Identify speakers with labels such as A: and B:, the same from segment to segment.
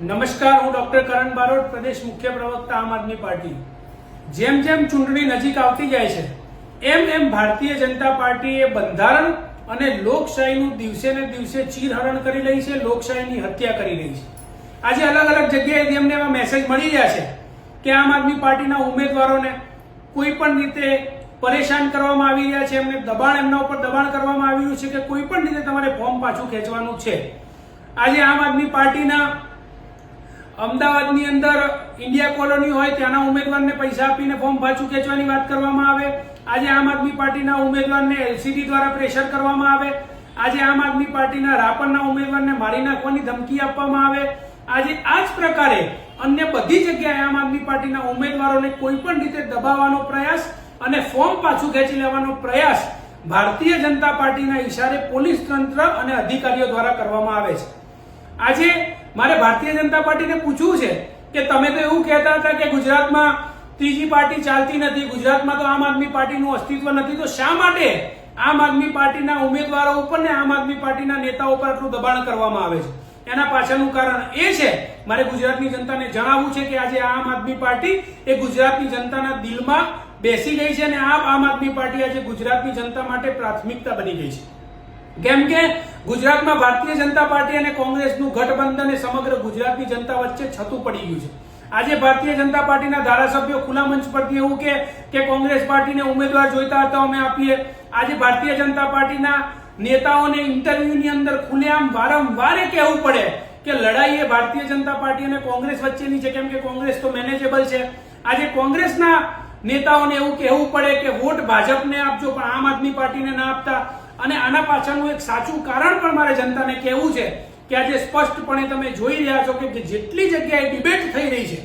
A: નમસ્કાર, હું ડોક્ટર કરણ બારોટ, પ્રદેશ મુખ્ય પ્રવક્તા આમ આદમી પાર્ટી। જેમ જેમ ચૂંટણી નજીક આવતી જાય છે એમ ભારતીય જનતા પાર્ટીએ બંધારણ અને લોકશાહીનું દિવસે ને દિવસે ચીરહરણ કરી રહી છે, લોકશાહીની હત્યા કરી રહી છે। આજે અલગ અલગ જગ્યાએ તેમને એવા મેસેજ મળી રહ્યા છે કે આમ આદમી પાર્ટીના ઉમેદવારોને કોઈ પણ રીતે પરેશાન કરવામાં આવી રહ્યા છે, એમને એમના ઉપર દબાણ કરવામાં આવી રહ્યું છે કે કોઈ પણ રીતે તમારે ફોર્મ પાછું ખેંચવાનું છે। આજે આમ આદમી પાર્ટીના અમદાવાદની અંદર ઇન્ડિયા કોલોની હોય ત્યાંના ઉમેદવારને પૈસા આપીને ફોર્મ પાછું ખેંચવાની વાત કરવામાં આવે। આજે આમ આદમી પાર્ટીના ઉમેદવારને એલસીડી દ્વારા પ્રેશર કરવામાં આવે। આજે આમ આદમી પાર્ટીના રાપરના ઉમેદવારને મારી નાખવાની ધમકી આપવામાં આવે। આજે આ જ પ્રકારે અન્ય બધી જગ્યાએ આમ આદમી પાર્ટીના ઉમેદવારોને કોઈ પણ રીતે દબાવવાનો પ્રયાસ અને ફોર્મ પાછું ખેંચી લેવાનો પ્રયાસ ભારતીય જનતા પાર્ટીના ઈશારે પોલીસ તંત્ર અને અધિકારીઓ દ્વારા કરવામાં આવે છે। આજે મારે ભારતીય જનતા પાર્ટીને પૂછવું છે કે તમે તો એવું કહેતા હતા કે ગુજરાતમાં ત્રીજી પાર્ટી ચાલતી નથી, ગુજરાતમાં તો આમ આદમી પાર્ટીનું અસ્તિત્વ નથી, તો શા માટે આમ આદમી પાર્ટીના ઉમેદવારો ઉપર ને આમ આદમી પાર્ટીના નેતાઓ ઉપર આટલું દબાણ કરવામાં આવે છે? એના પાછળનું કારણ એ છે, મારે ગુજરાતની જનતાને જણાવવું છે કે આજે આમ આદમી પાર્ટી એ ગુજરાતની જનતાના દિલમાં બેસી ગઈ છે અને આમ આદમી પાર્ટી આજે ગુજરાતની જનતા માટે પ્રાથમિકતા બની ગઈ છે। કેમ કે ગુજરાતમાં ભારતીય જનતા પાર્ટી અને કોંગ્રેસનું ગઠબંધન એ સમગ્ર ગુજરાતની જનતા વચ્ચે છતું પડી ગયું છે। આજે ભારતીય જનતા પાર્ટીના ધારાસભ્યો ખુલ્લા મંચ પરથી એવું કે કોંગ્રેસ પાર્ટીને ઉમેદવાર જોઈતા હતા અમે આપીએ। આજે ભારતીય જનતા પાર્ટીના નેતાઓને ઇન્ટરવ્યુની અંદર ખુલ્લેઆમ વારંવાર કહેવું પડે કે લડાઈ એ ભારતીય જનતા પાર્ટી અને કોંગ્રેસ વચ્ચેની છે, કેમ કે કોંગ્રેસ તો મેનેજેબલ છે। આજે કોંગ્રેસના નેતાઓને એવું કહેવું પડે કે વોટ ભાજપને આપજો પણ આમ આદમી પાર્ટીને ના આપતા। અને આના પાછળનું એક સાચું કારણ પણ મારે જનતાને કહેવું છે કે આજે સ્પષ્ટપણે તમે જોઈ રહ્યા છો કે જેટલી જગ્યાએ ડિબેટ થઈ રહી છે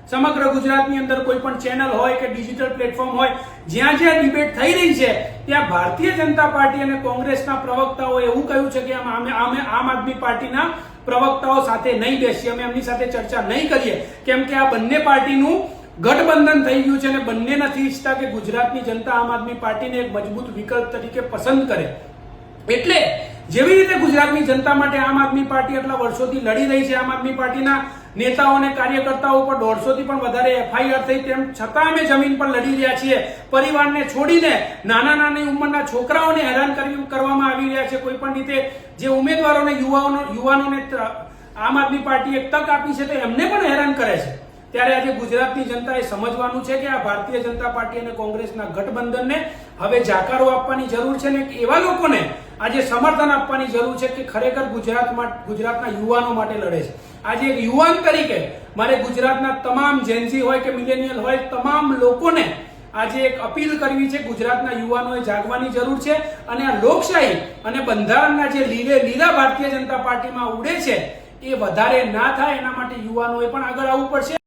A: સમગ્ર ગુજરાતની અંદર, કોઈ પણ ચેનલ હોય કે ડિજિટલ પ્લેટફોર્મ હોય, જ્યાં જ્યાં ડિબેટ થઈ રહી છે ત્યાં ભારતીય જનતા પાર્ટી અને કોંગ્રેસના પ્રવક્તાઓએ એવું કહ્યું છે કે અમે આમ આદમી પાર્ટીના પ્રવક્તાઓ સાથે નહીં બેસીએ, અમે એમની સાથે ચર્ચા નહીં કરીએ, કેમ કે આ બંને પાર્ટીનું ગઠબંધન થઈ ગયું છે અને બંને નથી ઈચ્છતા કે ગુજરાતની જનતા આમ આદમી પાર્ટીને એક મજબૂત વિકલ્પ તરીકે પસંદ કરે। એટલે જેવી રીતે ગુજરાતની જનતા માટે આમ આદમી પાર્ટી આટલા વર્ષોથી લડી રહી છે, આમ આદમી પાર્ટીના નેતાઓ અને કાર્યકર્તાઓ પર 150 થી પણ વધારે એફઆઈઆર થઈ, તેમ છતાં અમે જમીન પર લડી રહ્યા છીએ। પરિવારને છોડીને નાની ઉંમરના છોકરાઓને હેરાન કરવામાં આવી રહ્યા છે। કોઈ પણ રીતે જે ઉમેદવારોને યુવાનોને આમ આદમી પાર્ટી એક તક આપી છે તો એમને પણ હેરાન કરે છે। ત્યારે આજે ગુજરાતની જનતાએ સમજવાનું છે કે આ ભારતીય જનતા પાર્ટી અને કોંગ્રેસના ગઠબંધનને હવે જાકારો આપવાની જરૂર છે ને એવા લોકોને આજે સમર્થન આપવાની જરૂર છે કે ખરેખર ગુજરાતના યુવાનો માટે લડે છે। આજે એક યુવાન તરીકે મારે ગુજરાતના તમામ જેન્ઝી હોય કે મિલેનિયલ હોય, તમામ લોકોને આજે એક અપીલ કરવી છે, ગુજરાતના યુવાનોએ જાગવાની જરૂર છે અને આ લોકશાહી અને બંધારણના જે લીલા ભારતીય જનતા પાર્ટીમાં ઉડે છે એ વધારે ના થાય એના માટે યુવાનોએ પણ આગળ આવવું પડશે।